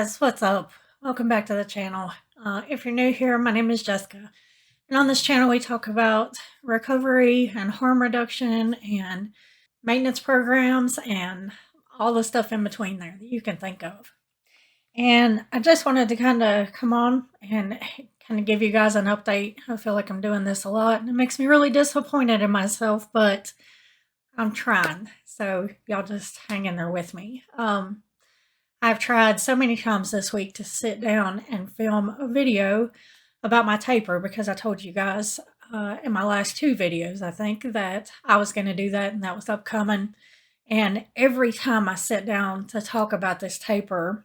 guys, what's up? Welcome back to the channel. If you're new here, my name is Jessica, and on this channel we talk about recovery and harm reduction and maintenance programs and all the stuff in between there that you can think of. And I just wanted to kind of come on and kind of give you guys an update. I feel like I'm doing this a lot, and it makes me really disappointed in myself, but I'm trying. So y'all just hang in there with me. I've tried so many times this week to sit down and film a video about my taper because I told you guys in my last two videos, I think, that I was going to do that and that was upcoming. And every time I sit down to talk about this taper,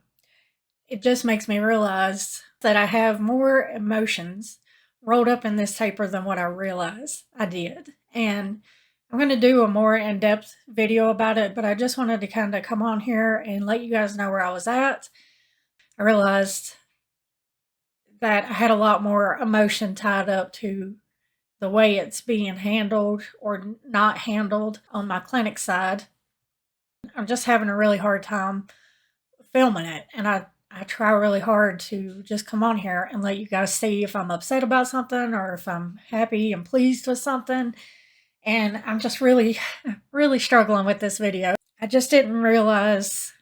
it just makes me realize that I have more emotions rolled up in this taper than what I realized I did. And I'm going to do a more in-depth video about it, but I just wanted to kind of come on here and let you guys know where I was at. I realized that I had a lot more emotion tied up to the way it's being handled or not handled on my clinic side. I'm just having a really hard time filming it, and I try really hard to just come on here and let you guys see if I'm upset about something or if I'm happy and pleased with something. And I'm just really, really struggling with this video. I just didn't realize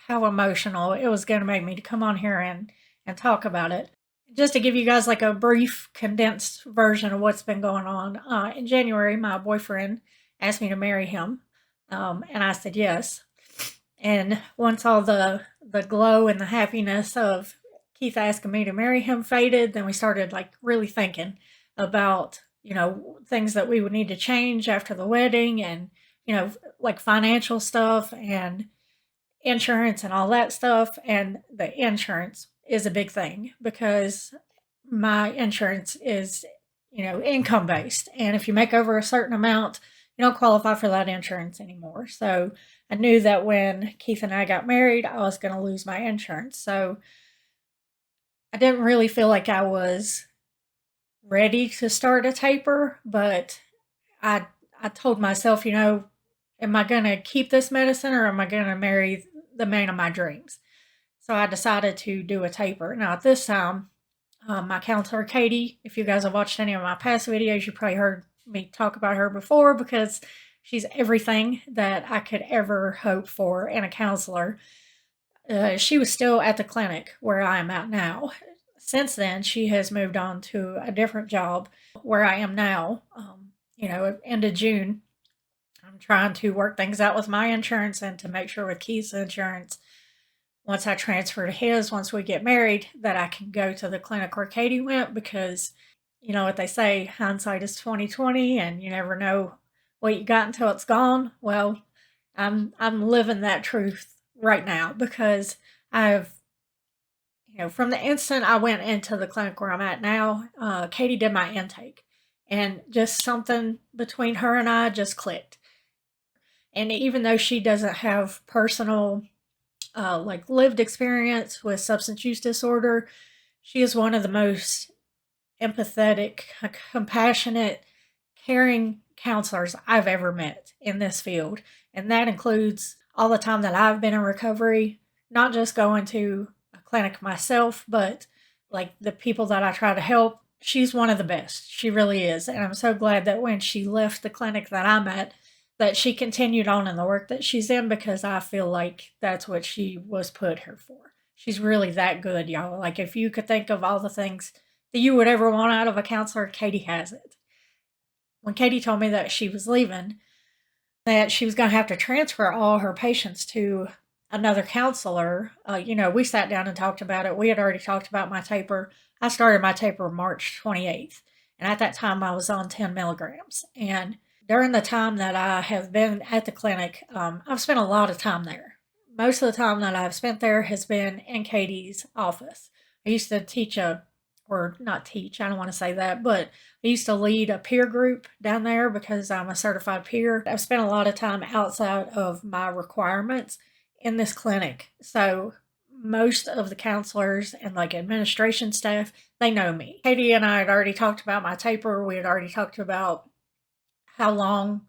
how emotional it was going to make me to come on here and talk about it. Just to give you guys like a brief, condensed version of what's been going on. In January, my boyfriend asked me to marry him, and I said yes. And once all the glow and the happiness of Keith asking me to marry him faded, then we started like really thinking about, you know, things that we would need to change after the wedding and, you know, like financial stuff and insurance and all that stuff. And the insurance is a big thing because my insurance is, you know, income based. And if you make over a certain amount, you don't qualify for that insurance anymore. So I knew that when Keith and I got married, I was going to lose my insurance. So I didn't really feel like I was ready to start a taper, but I told myself, you know, am I going to keep this medicine or am I going to marry the man of my dreams? So I decided to do a taper. Now at this time, my counselor, Katie, if you guys have watched any of my past videos, you probably heard me talk about her before because she's everything that I could ever hope for in a counselor. She was still at the clinic where I am at now. Since then, she has moved on to a different job where I am now. You know, end of June, I'm trying to work things out with my insurance and to make sure with Keith's insurance, once I transfer to his, once we get married, that I can go to the clinic where Katie went because, you know what they say, hindsight is 20/20 and you never know what you got until it's gone. Well, I'm living that truth right now because I've, you know, from the instant I went into the clinic where I'm at now, Katie did my intake and just something between her and I just clicked. And even though she doesn't have personal like lived experience with substance use disorder, she is one of the most empathetic, compassionate, caring counselors I've ever met in this field. And that includes all the time that I've been in recovery, not just going to a clinic myself, but like the people that I try to help. She's one of the best. She really is. And I'm so glad that when she left the clinic that I'm at, that she continued on in the work that she's in because I feel like that's what she was put here for. She's really that good, y'all. Like if you could think of all the things that you would ever want out of a counselor, Katie has it. When Katie told me that she was leaving, that she was going to have to transfer all her patients to another counselor, you know, we sat down and talked about it. We had already talked about my taper. I started my taper March 28th. And at that time, I was on 10 milligrams. And during the time that I have been at the clinic, I've spent a lot of time there. Most of the time that I've spent there has been in Katie's office. I used to teach or not teach, I don't want to say that, but I used to lead a peer group down there because I'm a certified peer. I've spent a lot of time outside of my requirements in this clinic. So most of the counselors and like administration staff, they know me. Katie and I had already talked about my taper. We had already talked about how long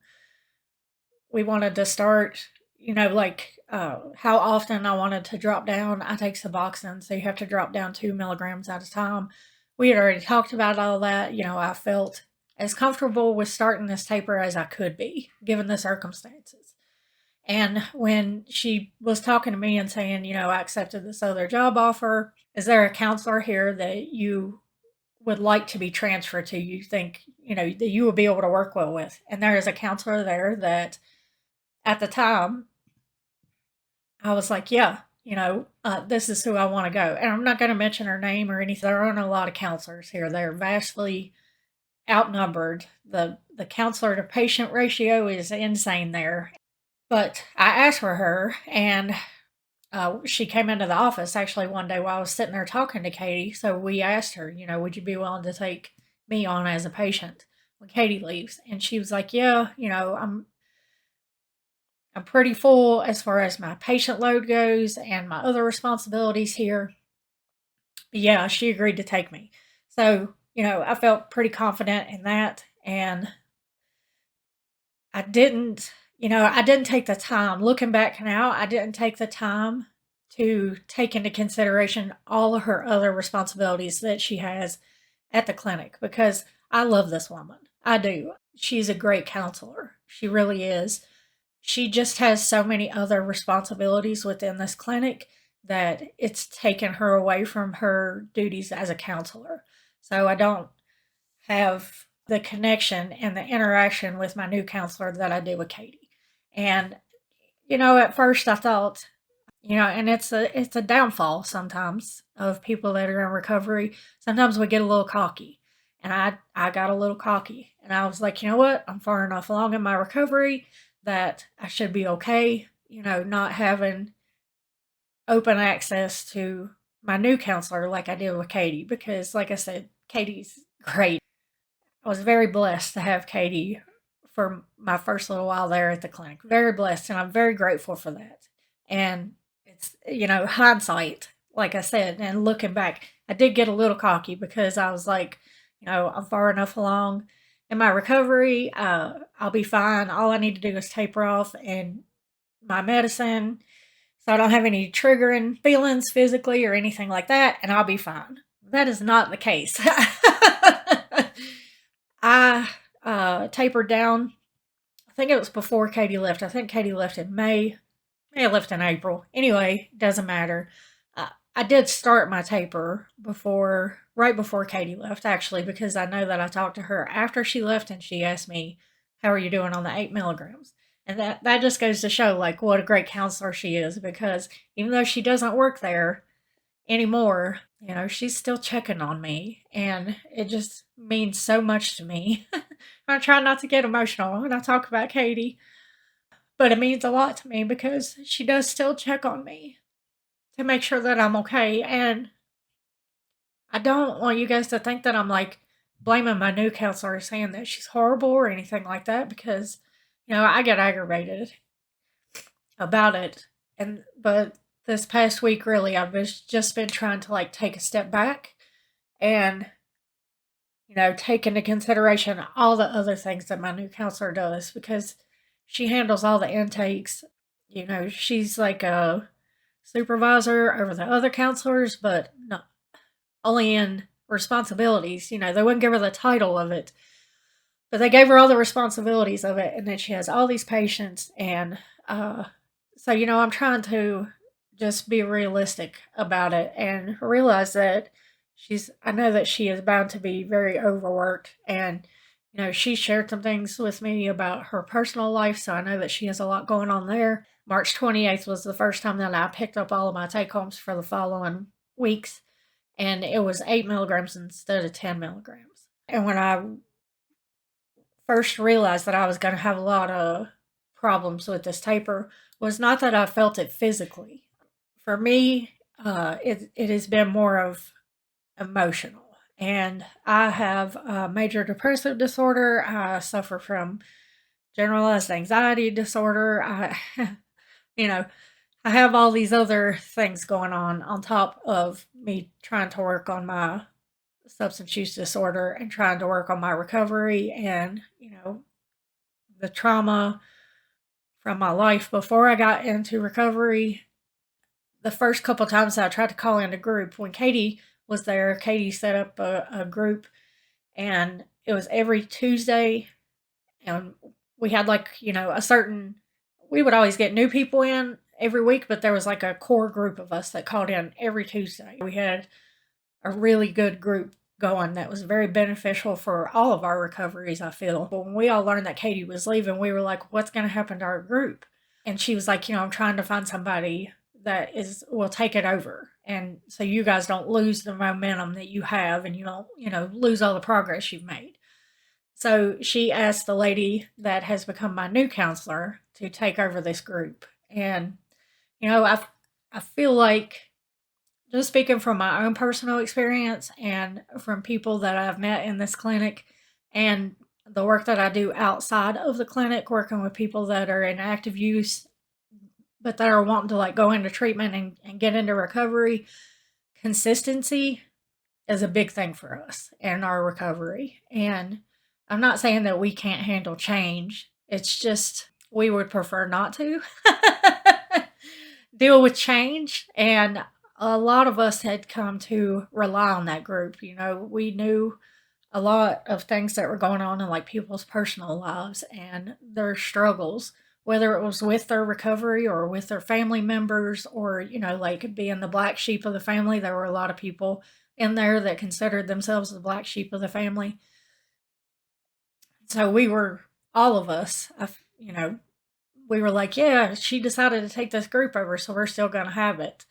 we wanted to start, like how often I wanted to drop down. I take Suboxone, so you have to drop down 2 milligrams at a time. We had already talked about all that. I felt as comfortable with starting this taper as I could be, given the circumstances. And when she was talking to me and saying, I accepted this other job offer, is there a counselor here that you would like to be transferred to, you think, that you would be able to work well with? And there is a counselor there that at the time I was like, yeah, this is who I want to go. And I'm not going to mention her name or anything. There aren't a lot of counselors here. They're vastly outnumbered. The counselor to patient ratio is insane there. But I asked for her, and she came into the office actually one day while I was sitting there talking to Katie. So we asked her, would you be willing to take me on as a patient when Katie leaves? And she was like, yeah, I'm pretty full as far as my patient load goes and my other responsibilities here. But yeah, she agreed to take me. So, I felt pretty confident in that. And I didn't take the time. Looking back now, I didn't take the time to take into consideration all of her other responsibilities that she has at the clinic, because I love this woman. I do. She's a great counselor. She really is. She just has so many other responsibilities within this clinic that it's taken her away from her duties as a counselor. So I don't have the connection and the interaction with my new counselor that I do with Katie. And at first I thought, and it's a downfall sometimes of people that are in recovery. Sometimes we get a little cocky. And I got a little cocky. And I was like, you know what? I'm far enough along in my recovery that I should be okay, not having open access to my new counselor like I did with Katie. Because like I said, Katie's great. I was very blessed to have Katie for my first little while there at the clinic. Very blessed, and I'm very grateful for that. And it's, hindsight, like I said, and looking back, I did get a little cocky because I was like, I'm far enough along in my recovery. I'll be fine. All I need to do is taper off and my medicine, so I don't have any triggering feelings physically or anything like that, and I'll be fine. That is not the case. I tapered down. I think it was before Katie left. I think Katie left in May. May have left in April. Anyway, doesn't matter. I did start my taper right before Katie left, actually, because I know that I talked to her after she left and she asked me, how are you doing on the 8 milligrams? And that just goes to show like what a great counselor she is, because even though she doesn't work there anymore, she's still checking on me, and it just means so much to me. I try not to get emotional when I talk about Katie, but it means a lot to me because she does still check on me to make sure that I'm okay. And I don't want you guys to think that I'm like blaming my new counselor, saying that she's horrible or anything like that, because I get aggravated about it. But this past week, really, just been trying to like take a step back and take into consideration all the other things that my new counselor does, because she handles all the intakes. She's like a supervisor over the other counselors, but not only in responsibilities. They wouldn't give her the title of it, but they gave her all the responsibilities of it, and then she has all these patients. And so, I'm trying to just be realistic about it and realize that I know that she is bound to be very overworked. And, she shared some things with me about her personal life, so I know that she has a lot going on there. March 28th was the first time that I picked up all of my take homes for the following weeks, and it was 8 milligrams instead of 10 milligrams. And when I first realized that I was going to have a lot of problems with this taper, was not that I felt it physically. For me, it has been more of emotional. And I have a major depressive disorder. I suffer from generalized anxiety disorder. I have all these other things going on top of me trying to work on my substance use disorder and trying to work on my recovery, and, the trauma from my life. Before I got into recovery, the first couple times I tried to call in a group, when Katie was there, Katie set up a group, and it was every Tuesday, and we had like, a certain, we would always get new people in every week, but there was like a core group of us that called in every Tuesday. We had a really good group going that was very beneficial for all of our recoveries, I feel. But when we all learned that Katie was leaving, we were like, what's going to happen to our group? And she was like, I'm trying to find somebody that will take it over. And so you guys don't lose the momentum that you have, and you don't, lose all the progress you've made. So she asked the lady that has become my new counselor to take over this group. And, I feel like, just speaking from my own personal experience and from people that I've met in this clinic and the work that I do outside of the clinic, working with people that are in active use, but that are wanting to like go into treatment and get into recovery, consistency is a big thing for us in our recovery. And I'm not saying that we can't handle change. It's just we would prefer not to deal with change. And a lot of us had come to rely on that group. We knew a lot of things that were going on in like people's personal lives and their struggles, whether it was with their recovery or with their family members, or, like being the black sheep of the family. There were a lot of people in there that considered themselves the black sheep of the family. So we were, all of us, we were like, yeah, she decided to take this group over, so we're still going to have it.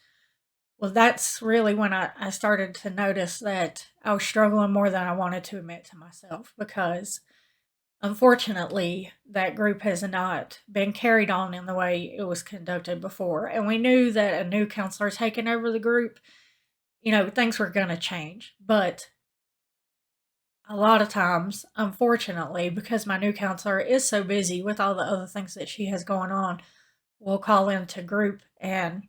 Well, that's really when I started to notice that I was struggling more than I wanted to admit to myself, because unfortunately that group has not been carried on in the way it was conducted before. And we knew that a new counselor taking over the group, things were going to change. But a lot of times, unfortunately, because my new counselor is so busy with all the other things that she has going on, we'll call into group and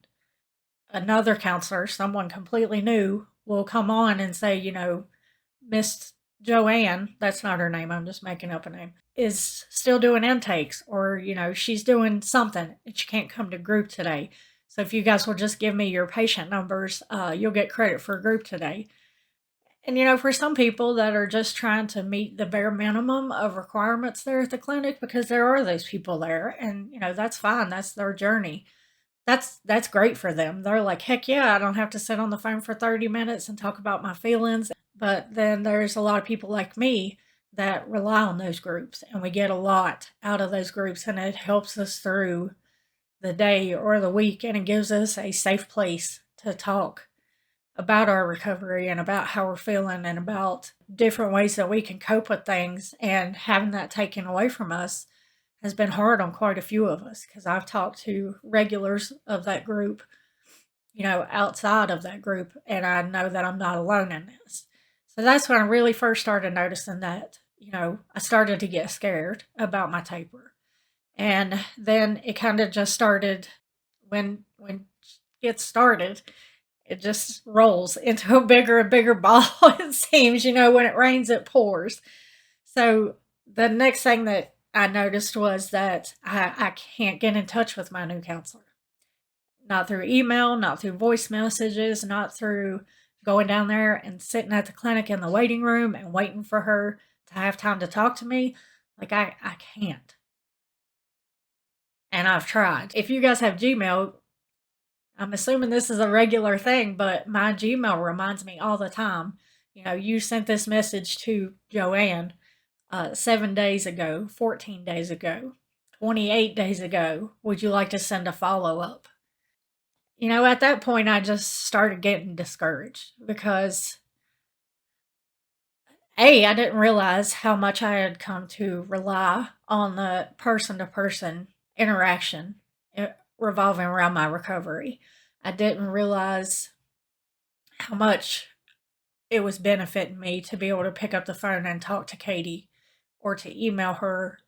another counselor, someone completely new, will come on and say, Miss Joanne, that's not her name, I'm just making up a name, is still doing intakes, or, she's doing something and she can't come to group today. So if you guys will just give me your patient numbers, you'll get credit for group today. And, for some people that are just trying to meet the bare minimum of requirements there at the clinic, because there are those people there, and, that's fine, that's their journey. That's great for them. They're like, heck yeah, I don't have to sit on the phone for 30 minutes and talk about my feelings. But then there's a lot of people like me that rely on those groups, and we get a lot out of those groups, and it helps us through the day or the week, and it gives us a safe place to talk about our recovery and about how we're feeling and about different ways that we can cope with things. And having that taken away from us has been hard on quite a few of us, because I've talked to regulars of that group, outside of that group, and I know that I'm not alone in this. So that's when I really first started noticing that, I started to get scared about my taper. And then it kind of just started, when it started, it just rolls into a bigger and bigger ball, it seems. When it rains, it pours. So the next thing that I noticed was that I can't get in touch with my new counselor. Not through email, not through voice messages, not through going down there and sitting at the clinic in the waiting room and waiting for her to have time to talk to me. Like, I can't. And I've tried. If you guys have Gmail, I'm assuming this is a regular thing, but my Gmail reminds me all the time, you sent this message to Joanne 7 days ago, 14 days ago, 28 days ago. Would you like to send a follow-up? At that point, I just started getting discouraged, because I didn't realize how much I had come to rely on the person-to-person interaction revolving around my recovery. I didn't realize how much it was benefiting me to be able to pick up the phone and talk to Katie, or to email her,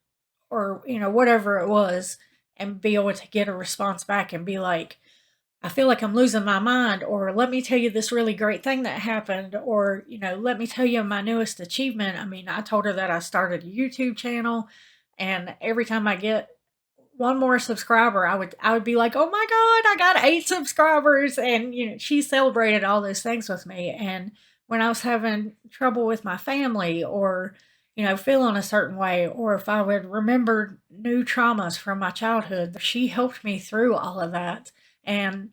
or, whatever it was, and be able to get a response back and be like, I feel like I'm losing my mind, or let me tell you this really great thing that happened, or, let me tell you my newest achievement. I mean, I told her that I started a YouTube channel, and every time I get one more subscriber, I would be like, oh my God, I got 8 subscribers. And, she celebrated all those things with me. And when I was having trouble with my family or, feeling a certain way, or if I would remember new traumas from my childhood, she helped me through all of that. And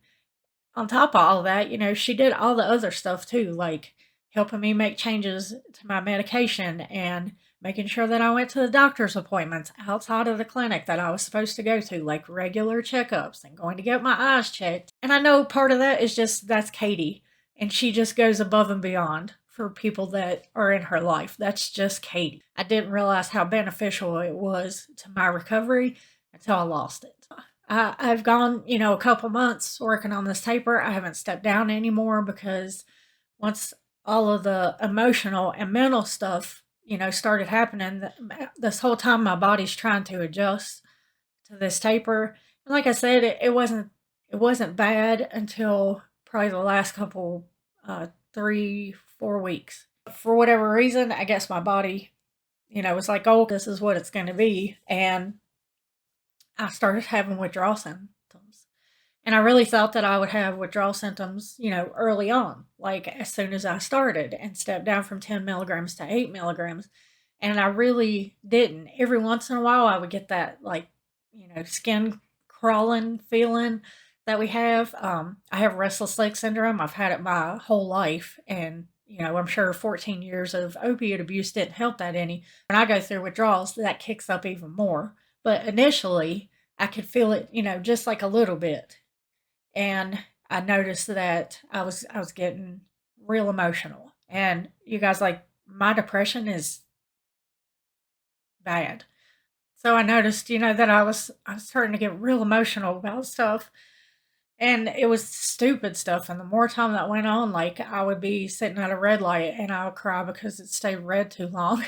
on top of all of that, she did all the other stuff too, like helping me make changes to my medication and making sure that I went to the doctor's appointments outside of the clinic that I was supposed to go to, like regular checkups and going to get my eyes checked. And I know part of that is just that's Katie, and she just goes above and beyond for people that are in her life. That's just Katie. I didn't realize how beneficial it was to my recovery until I lost it. I've gone, a couple months working on this taper. I haven't stepped down anymore because once all of the emotional and mental stuff, started happening, this whole time my body's trying to adjust to this taper. And like I said, it wasn't bad until probably the last couple 3-4 weeks. For whatever reason, I guess my body, was like, oh, this is what it's going to be, and I started having withdrawal symptoms. And I really thought that I would have withdrawal symptoms, early on, like as soon as I started and stepped down from 10 milligrams to 8 milligrams. And I really didn't. Every once in a while, I would get that, like, skin crawling feeling that we have. I have restless leg syndrome. I've had it my whole life. And, I'm sure 14 years of opiate abuse didn't help that any. When I go through withdrawals, that kicks up even more. But initially, I could feel it, just like a little bit. And I noticed that I was getting real emotional. And you guys, like, my depression is bad. So I noticed, that I was starting to get real emotional about stuff. And it was stupid stuff. And the more time that went on, like, I would be sitting at a red light and I would cry because it stayed red too long.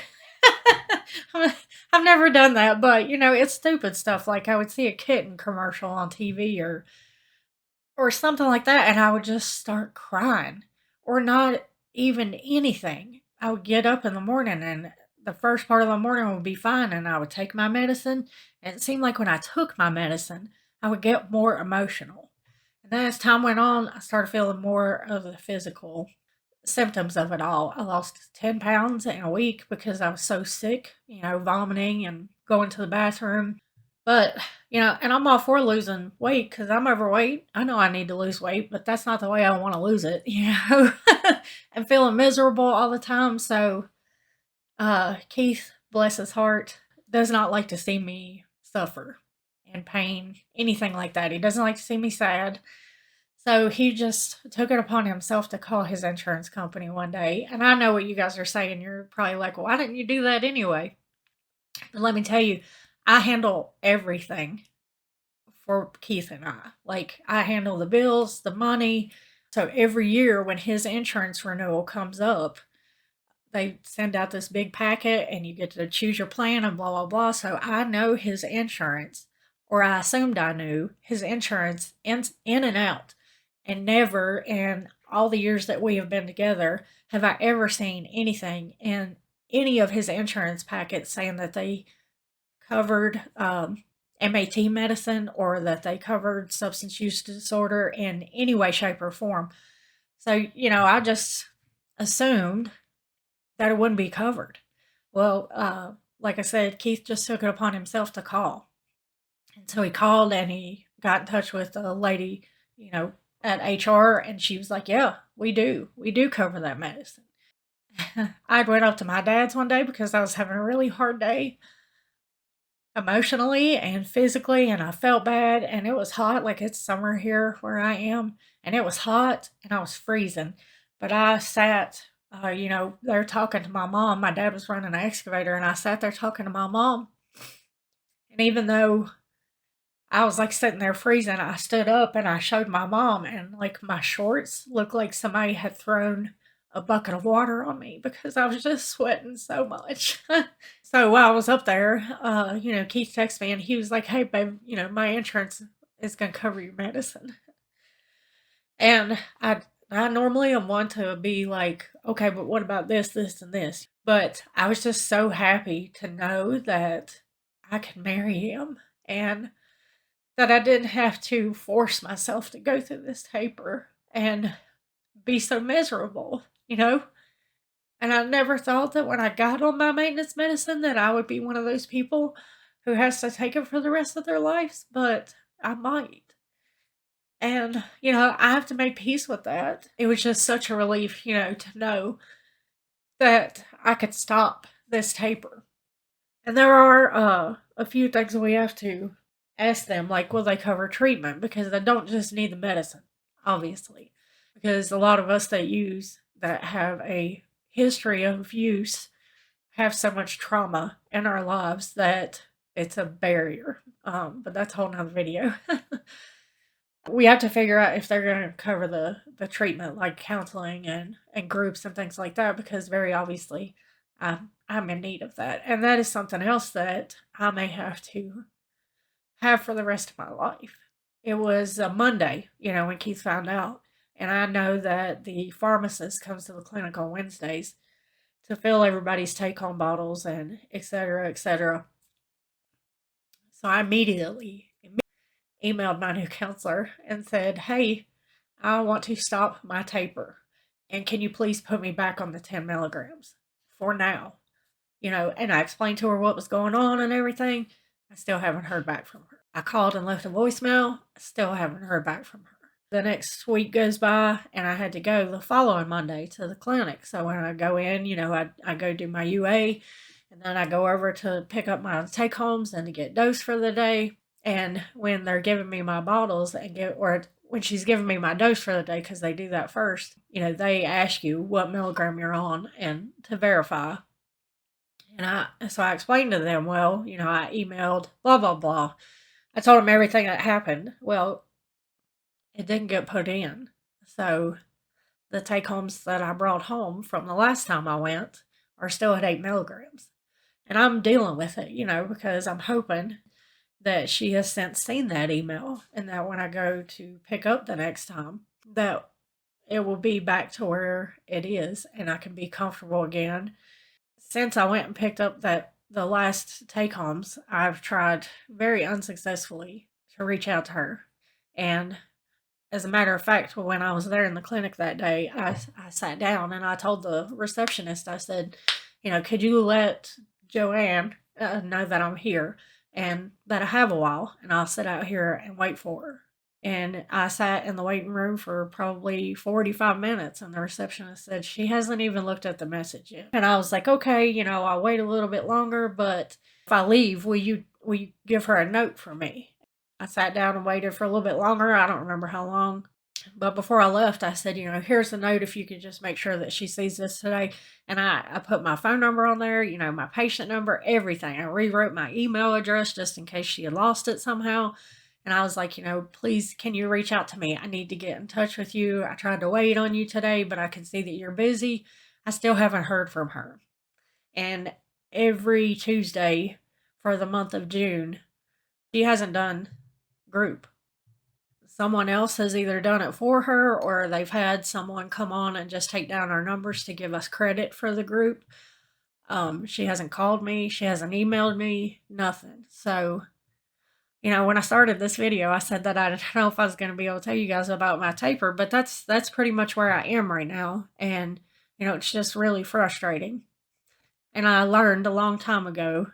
I've never done that, but it's stupid stuff. Like, I would see a kitten commercial on TV or something like that, and I would just start crying, or not even anything. I would get up in the morning, and the first part of the morning would be fine, and I would take my medicine, and it seemed like when I took my medicine, I would get more emotional. And then as time went on, I started feeling more of the physical symptoms of it all. I lost 10 pounds in a week because I was so sick, vomiting and going to the bathroom. But, and I'm all for losing weight because I'm overweight. I know I need to lose weight, but that's not the way I want to lose it, I'm feeling miserable all the time. So, Keith, bless his heart, does not like to see me suffer and pain, anything like that. He doesn't like to see me sad. So he just took it upon himself to call his insurance company one day. And I know what you guys are saying. You're probably like, well, why didn't you do that anyway? But let me tell you, I handle everything for Keith and I. Like, I handle the bills, the money. So every year when his insurance renewal comes up, they send out this big packet and you get to choose your plan and blah, blah, blah. So I know his insurance, or I assumed I knew his insurance in and out. And never in all the years that we have been together have I ever seen anything in any of his insurance packets saying that they covered m.a.t medicine or that they covered substance use disorder in any way, shape, or form. So, I just assumed that it wouldn't be covered. Well, like I said, Keith just took it upon himself to call. And so he called and he got in touch with a lady, at HR, and she was like, yeah, we do. We do cover that medicine. I went up to my dad's one day because I was having a really hard day emotionally and physically, and I felt bad, and it was hot, like it's summer here where I am, and it was hot, and I was freezing. But I sat, there talking to my mom. My dad was running an excavator, and I sat there talking to my mom. And even though I was like sitting there freezing, I stood up and I showed my mom, and like my shorts looked like somebody had thrown a bucket of water on me because I was just sweating so much. So while I was up there, Keith texted me and he was like, hey, babe, my insurance is going to cover your medicine. And I normally am one to be like, okay, but what about this, this, and this? But I was just so happy to know that I could marry him. And that I didn't have to force myself to go through this taper and be so miserable, you know? And I never thought that when I got on my maintenance medicine that I would be one of those people who has to take it for the rest of their lives, but I might. And, I have to make peace with that. It was just such a relief, to know that I could stop this taper. And there are a few things we have to ask them, like, will they cover treatment? Because they don't just need the medicine, obviously. Because a lot of us that have a history of use have so much trauma in our lives that it's a barrier. But that's a whole nother video. We have to figure out if they're going to cover the treatment, like counseling and groups and things like that, because very obviously I'm in need of that. And that is something else that I may have to have for the rest of my life. It was a Monday, when Keith found out. And I know that the pharmacist comes to the clinic on Wednesdays to fill everybody's take-home bottles and et cetera, et cetera. So I immediately emailed my new counselor and said, hey, I want to stop my taper. And can you please put me back on the 10 milligrams for now? And I explained to her what was going on and everything. I still haven't heard back from her. I called and left a voicemail. I still haven't heard back from her. The next week goes by and I had to go the following Monday to the clinic. So when I go in, I go do my UA and then I go over to pick up my take homes and to get dosed for the day. And when they're giving me my bottles or when she's giving me my dose for the day, because they do that first, they ask you what milligram you're on and to verify. And so I explained to them, well, I emailed blah, blah, blah. I told them everything that happened. Well, it didn't get put in. So the take homes that I brought home from the last time I went are still at 8 milligrams. And I'm dealing with it, because I'm hoping that she has since seen that email and that when I go to pick up the next time, that it will be back to where it is and I can be comfortable again. Since I went and picked up the last take homes, I've tried very unsuccessfully to reach out to her. And as a matter of fact, when I was there in the clinic that day, I sat down and I told the receptionist, I said, could you let Joanne know that I'm here and that I have a while and I'll sit out here and wait for her. And I sat in the waiting room for probably 45 minutes and the receptionist said she hasn't even looked at the message yet. And I was like, okay, I'll wait a little bit longer, but if I leave, will you give her a note for me? I sat down and waited for a little bit longer. I don't remember how long. But before I left, I said, here's the note if you could just make sure that she sees this today. And I put my phone number on there, my patient number, everything. I rewrote my email address just in case she had lost it somehow. And I was like, please, can you reach out to me? I need to get in touch with you. I tried to wait on you today, but I can see that you're busy. I still haven't heard from her. And every Tuesday for the month of June, she hasn't done group. Someone else has either done it for her or they've had someone come on and just take down our numbers to give us credit for the group. She hasn't called me. She hasn't emailed me. Nothing. So, when I started this video, I said that I didn't know if I was going to be able to tell you guys about my taper, but that's pretty much where I am right now. And, it's just really frustrating. And I learned a long time ago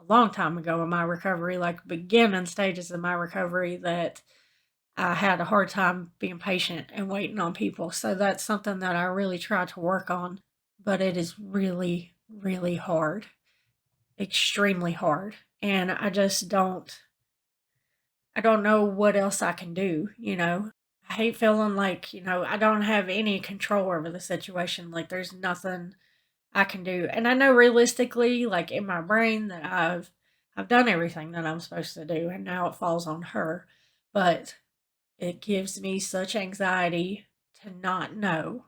in my recovery, like beginning stages of my recovery, that I had a hard time being patient and waiting on people. So that's something that I really try to work on. But it is really, really hard. Extremely hard. And I don't know what else I can do, I hate feeling like, I don't have any control over the situation. Like there's nothing I can do. And I know realistically, like in my brain, that I've done everything that I'm supposed to do and now it falls on her. But it gives me such anxiety to not know,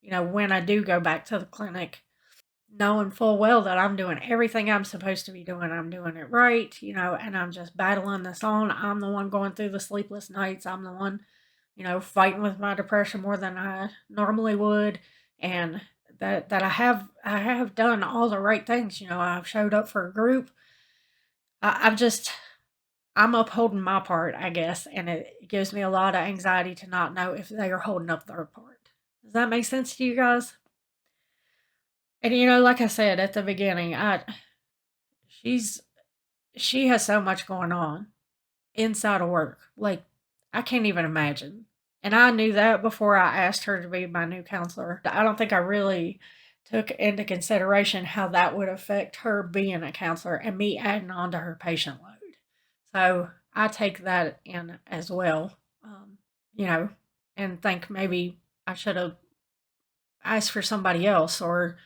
when I do go back to the clinic, knowing full well that I'm doing everything I'm supposed to be doing. I'm doing it right, and I'm just battling this on. I'm the one going through the sleepless nights. I'm the one, fighting with my depression more than I normally would. And that I have done all the right things. I've showed up for a group. I've just I'm upholding my part, I guess, and it gives me a lot of anxiety to not know if they are holding up their part. Does that make sense to you guys? And like I said at the beginning, she's she has so much going on inside of work. Like, I can't even imagine. And I knew that before I asked her to be my new counselor. I don't think I really took into consideration how that would affect her being a counselor and me adding on to her patient load. So I take that in as well, you know, and think maybe I should have asked for somebody else or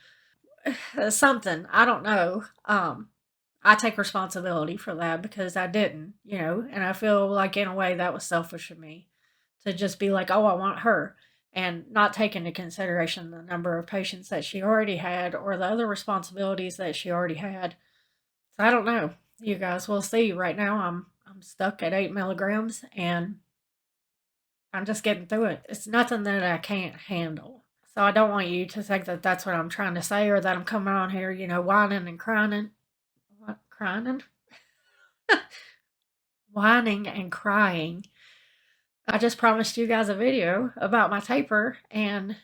something. I don't know. I take responsibility for that because I didn't, and I feel like in a way that was selfish of me to just be like, oh, I want her, and not take into consideration the number of patients that she already had or the other responsibilities that she already had. So I don't know. You guys will see. Right now, I'm stuck at 8 milligrams, and I'm just getting through it. It's nothing that I can't handle. So I don't want you to think that that's what I'm trying to say or that I'm coming on here, whining and crying. What? Crying? Whining and crying. I just promised you guys a video about my taper, and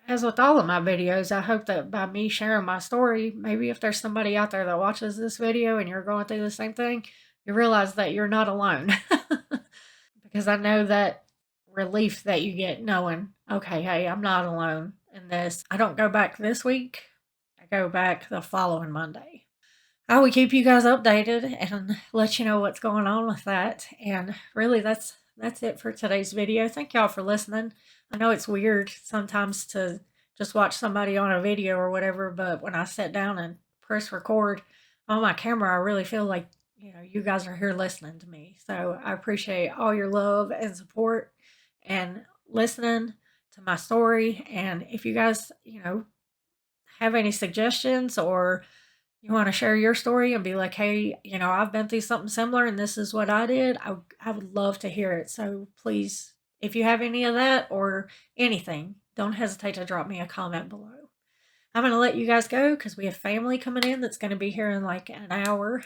as with all of my videos, I hope that by me sharing my story, maybe if there's somebody out there that watches this video and you're going through the same thing, you realize that you're not alone. Because I know that relief that you get knowing, okay, hey, I'm not alone in this. I don't go back this week, I go back the following Monday. I will keep you guys updated and let you know what's going on with that. And really, that's it for today's video. Thank y'all for listening. I know it's weird sometimes to just watch somebody on a video or whatever, but when I sit down and press record on my camera, I really feel like you guys are here listening to me. So I appreciate all your love and support and listening to my story. And if you guys have any suggestions or you want to share your story and be like, hey, I've been through something similar and this is what I did, I would love to hear it. So please, if you have any of that or anything, don't hesitate to drop me a comment below. I'm going to let you guys go because we have family coming in that's going to be here in like an hour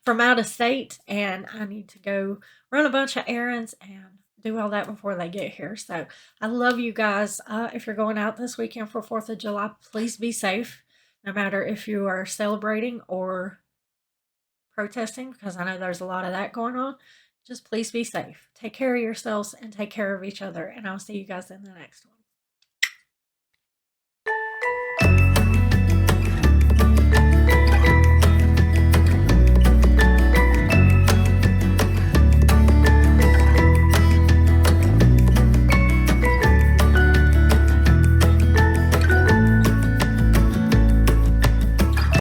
from out of state. And I need to go run a bunch of errands and do all that before they get here. So I love you guys. If you're going out this weekend for 4th of July, please be safe, no matter if you are celebrating or protesting, because I know there's a lot of that going on. Just please be safe. Take care of yourselves and take care of each other. And I'll see you guys in the next one.